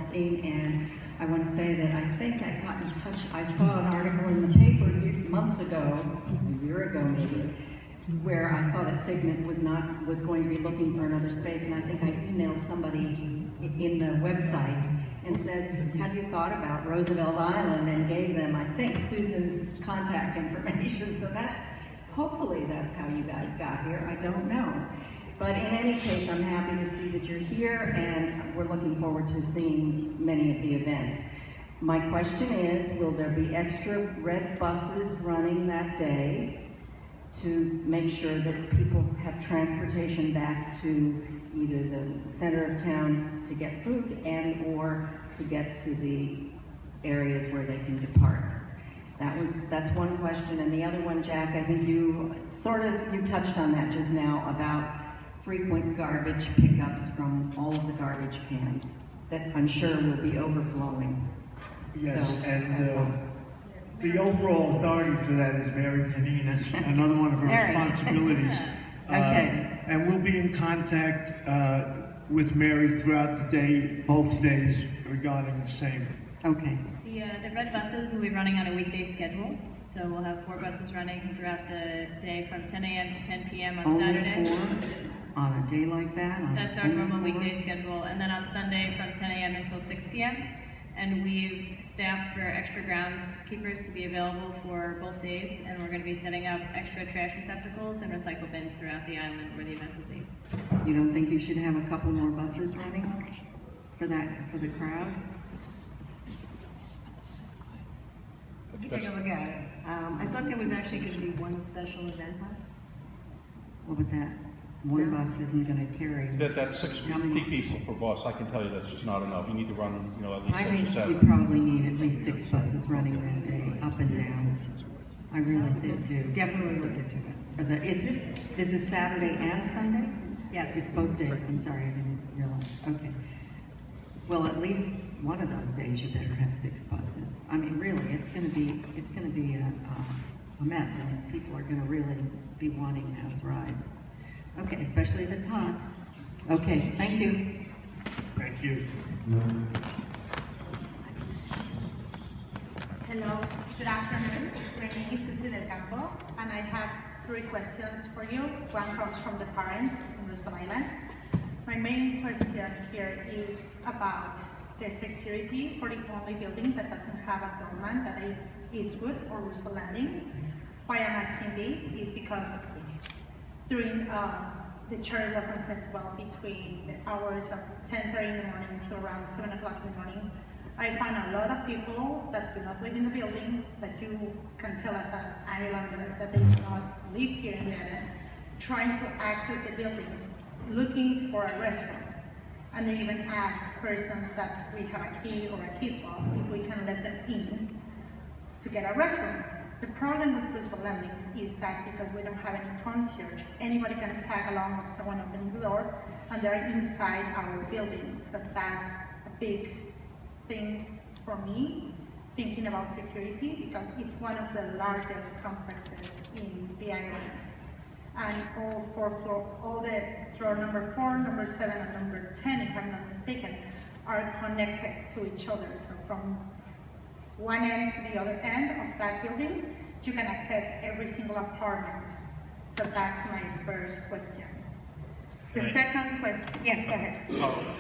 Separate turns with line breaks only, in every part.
Feldstein, and I want to say that I think I got in touch, I saw an article in the paper months ago, a year ago maybe, where I saw that Figment was going to be looking for another space, and I think I emailed somebody in the website and said, have you thought about Roosevelt Island, and gave them, I think, Susan's contact information. So hopefully that's how you guys got here, I don't know. But in any case, I'm happy to see that you're here, and we're looking forward to seeing many of the events. My question is, will there be extra red buses running that day to make sure that people have transportation back to either the center of town to get food and or to get to the areas where they can depart? That's one question. And the other one, Jack, I think you touched on that just now about frequent garbage pickups from all of the garbage cans that I'm sure will be overflowing.
Yes, so, and the overall authority for that is Mary Canine. That's another one of her responsibilities.
Okay.
And we'll be in contact with Mary throughout the day, both days, regarding the same.
Okay.
The red buses will be running on a weekday schedule. So we'll have 4 buses running throughout the day from 10 a.m. to 10 p.m. on Saturday.
Only 4 on a day like that?
That's our normal weekday schedule. And then on Sunday from 10 a.m. until 6 p.m. And we've staffed for extra groundskeepers to be available for both days. And we're going to be setting up extra trash receptacles and recycle bins throughout the island where the event will be.
You don't think you should have a couple more buses running for the crowd?
Let me take a look at it. I thought there was actually going to be one special event bus.
Well, but that one bus isn't going to carry.
That's 6 people per bus. I can tell you that's just not enough. You need to run, at least 6 or 7.
I think you probably need at least 6 buses running that day, up and down. I really do.
Definitely look into it.
Is this Saturday and Sunday?
Yes.
It's both days. I'm sorry, I didn't realize. Okay. Well, at least one of those days you better have 6 buses. I mean, really, it's going to be a mess, and people are going to really be wanting those rides. Okay, especially if it's hot. Okay, thank you.
Thank you.
Hello, good afternoon. My name is Susie Del Campo, and I have 3 questions for you. One comes from the parents in Roosevelt Island. My main question here is about the security for the only building that doesn't have a doorman, that is Eastwood or Roosevelt Landings. Why I'm asking this is because during the Cherry Blossom Festival, between the hours of 10:30 in the morning to around 7 o'clock in the morning, I found a lot of people that do not live in the building, that you can tell as an islander that they do not live here in the island, trying to access the buildings, looking for a restaurant. And they even ask persons that we have a key or a key fob if we can let them in to get a restaurant. The problem with Roosevelt Landings is that because we don't have any concierge, anybody can tag along with someone opening the door, and they're inside our building. So that's a big thing for me, thinking about security, because it's one of the largest complexes in the island. And all the floor number 4, number 7, and number 10, if I'm not mistaken, are connected to each other. So from one end to the other end of that building, you can access every single apartment. So that's my first question. The second question, yes, go ahead.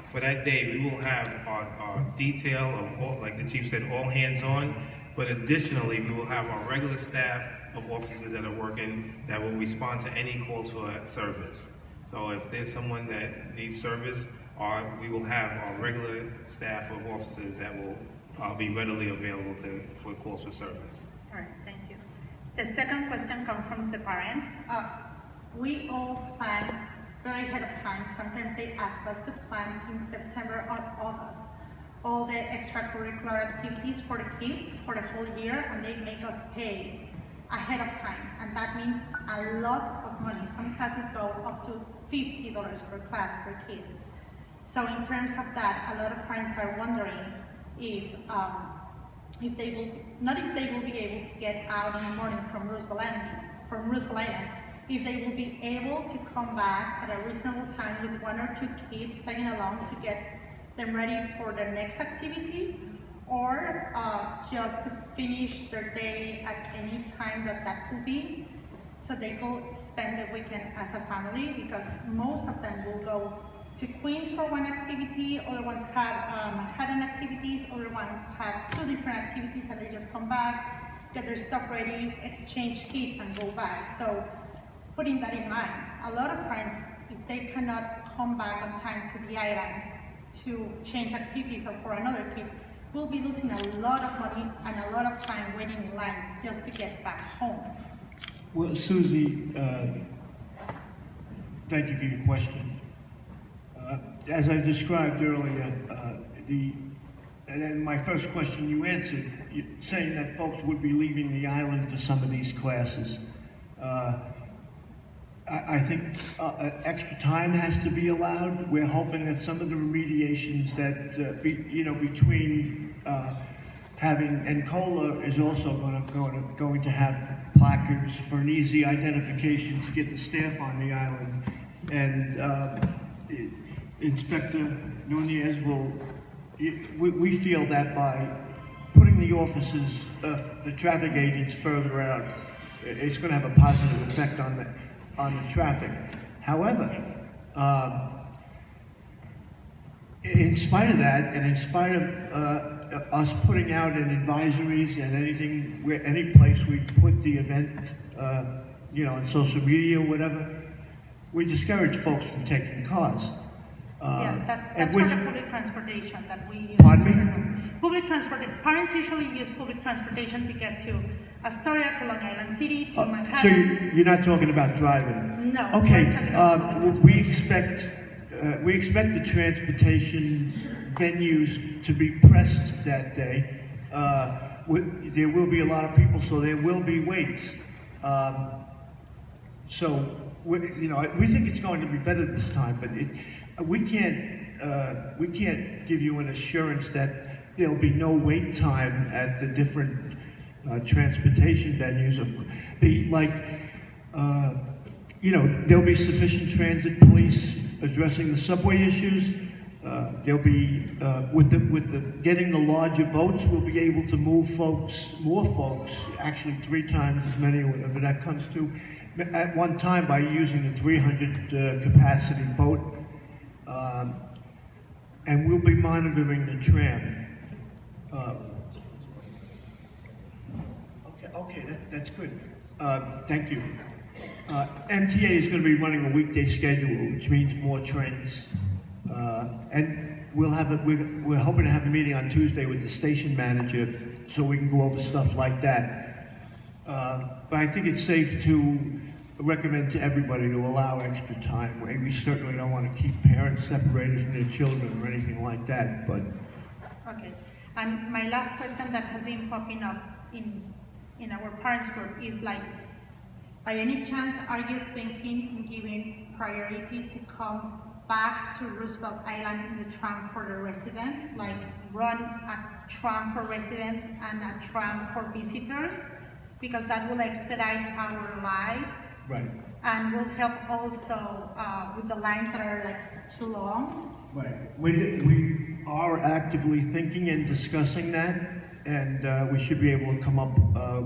For that day, we will have our detail of all, like the chief said, all hands on, but additionally, we will have our regular staff of officers that are working that will respond to any calls for service. So if there's someone that needs service, we will have our regular staff of officers that will be readily available for calls for service.
All right, thank you. The second question comes from the parents. We all plan very ahead of time. Sometimes they ask us to plan since September or August all the extracurricular activities for the kids for the whole year, and they make us pay ahead of time, and that means a lot of money. Some classes go up to $50 per class per kid. So in terms of that, a lot of parents are wondering if they will be able to get out in the morning from Roosevelt Island, if they will be able to come back at a reasonable time with 1 or 2 kids tagging along to get them ready for the next activity, or just to finish their day at any time that could be, so they could spend the weekend as a family, because most of them will go to Queens for one activity, other ones have Manhattan activities, other ones have 2 different activities, and they just come back, get their stuff ready, exchange kits, and go back. So putting that in mind, a lot of parents, if they cannot come back on time to the island to change activities or for another kid, will be losing a lot of money and a lot of time waiting in lines just to get back home.
Well, Susie, thank you for your question. As I described earlier, and then my first question you answered, saying that folks would be leaving the island for some of these classes. I think extra time has to be allowed. We're hoping that some of the remediations that, between having, and COLA is also going to have placards for an easy identification to get the staff on the island. And Inspector Nunez we feel that by putting the officers, the traffic agents further out, it's going to have a positive effect on the traffic. However, in spite of that, and in spite of us putting out in advisories and any place we put the event, on social media or whatever, we discourage folks from taking cars.
Yeah, that's for the public transportation that we use.
Pardon me?
Public transportation. Parents usually use public transportation to get to Astoria, to Long Island City, to
So
Manhattan.
you're not talking about driving?
No.
Okay,
we're talking about public
we
transportation.
expect the transportation venues to be pressed that day. There will be a lot of people, so there will be waits. So we think it's going to be better this time, but we can't give you an assurance that there'll be no wait time at the different transportation venues. There'll be sufficient transit police addressing the subway issues. There'll be with the getting the larger boats, we'll be able to move more folks, actually 3 times as many, whatever that comes to, at one time by using a 300 capacity boat. And we'll be monitoring the tram. Okay, that's good. Thank you. MTA is going to be running a weekday schedule, which means more trains. And we're hoping to have a meeting on Tuesday with the station manager so we can go over stuff like that. But I think it's safe to recommend to everybody to allow extra time. We certainly don't want to keep parents separated from their children or anything like that, but...
Okay. And my last question that has been popping up in our parents group is like, by any chance, are you thinking in giving priority to come back to Roosevelt Island in the tram for the residents, like run a tram for residents and a tram for visitors? Because that will expedite our lives.
Right.
And will help also with the lines that are like too long.
Right. We are actively thinking and discussing that, and we should be able to come up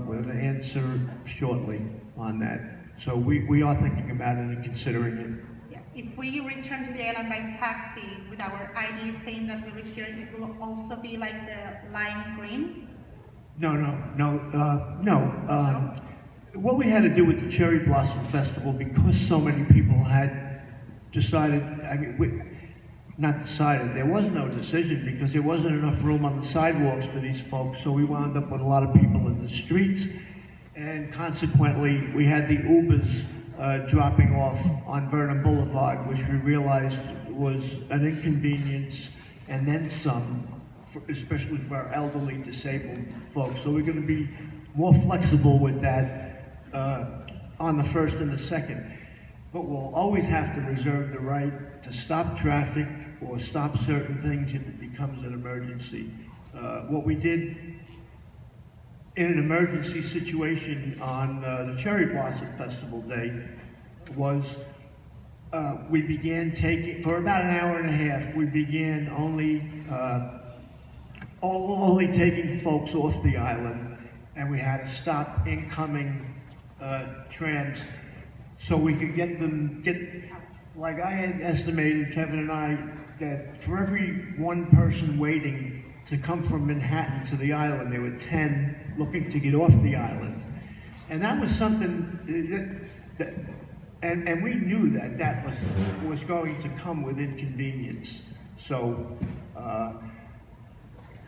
with an answer shortly on that. So we are thinking about it and considering it.
Yeah. If we return to the island by taxi with our ID saying that we live here, it will also be like the lime green?
No. What we had to do with the Cherry Blossom Festival, because so many people had decided, there was no decision because there wasn't enough room on the sidewalks for these folks, so we wound up with a lot of people in the streets, and consequently, we had the Ubers dropping off on Vernon Boulevard, which we realized was an inconvenience, and then some, especially for our elderly disabled folks. So we're going to be more flexible with that on the first and the second. But we'll always have to reserve the right to stop traffic or stop certain things if it becomes an emergency. What we did in an emergency situation on the Cherry Blossom Festival Day was we began taking, for about an hour and a half, we began only taking folks off the island, and we had to stop incoming trams so we could get, like I had estimated, Kevin and I, that for every one person waiting to come from Manhattan to the island, there were 10 looking to get off the island. And that was something and we knew that was going to come with inconvenience. So,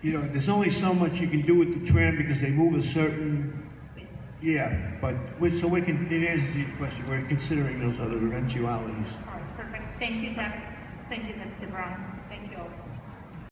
you know, there's only so much you can do with the tram because they move a certain, yeah, but, so we can, it answers your question, we're considering those other eventualities.
All right, perfect. Thank you, Jeff. Thank you, Deputy Brown. Thank you all.